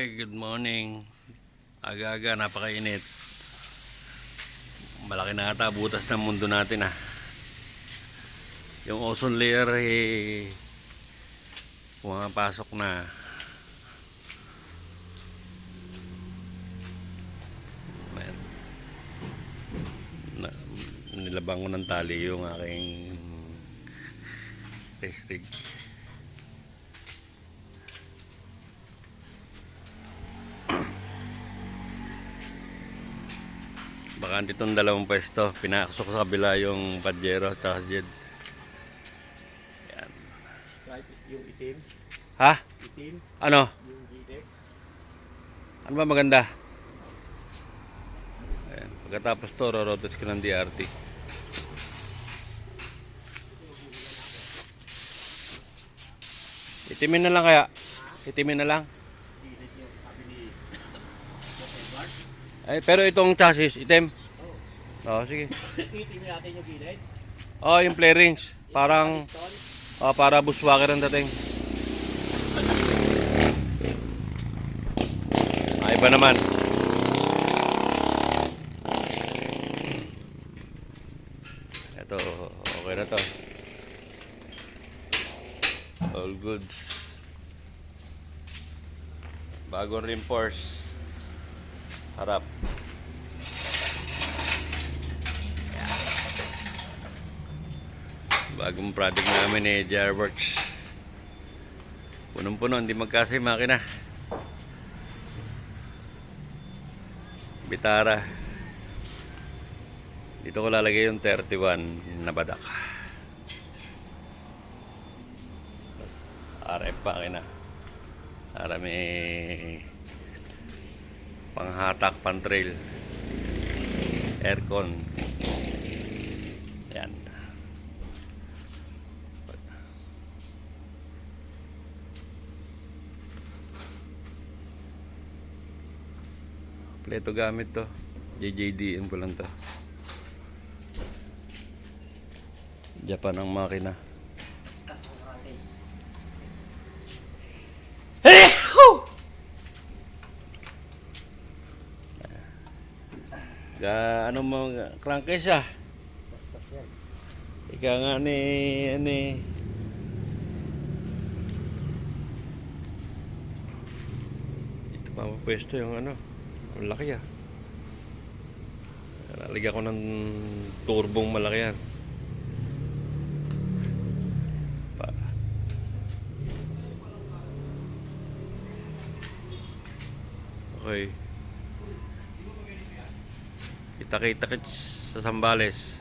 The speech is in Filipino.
Okay, good morning. Aga-aga, napakainit. Malaki na ata butas ng mundo natin Yung ozone layer pumapasok na. Ayan. Nilabang ko ng tali yung aking test rig. Bakante itong dalawang pwesto. Pinakasok sa kabila yung Pajero at Jed. Yan. Yung itim? Ha? Itim? Ano? Yung itim? Ano ba maganda? Ayan. Pagkatapos to, rorotate ko ng DRT. Itimin na lang kaya? Itimin na lang? Ay, pero itong chassis, itim. Oo, sige. Itimin natin yung gilid? Oo, yung flare rings. Parang, para bushwhacker ang dating. Ay, iba naman. Ito, okay na to. All goods. Bagong reinforce. Harap. Bagong project namin JRWorks. Punong-puno, hindi magkasay makina. Bitara. Dito ko lalagay yung 31 na badak. RF makina. Para may panghatak, pantrail, aircon. Yan. Pleto gamit to. JJDM ko lang to. Japan ang makina. Ano mo crankcase Bastas yan. Ika nga ni ito pa pwesto yung ang laki Lalagyan ko ng turbong malaki yan. Okay. Kita-kita sa Sambales.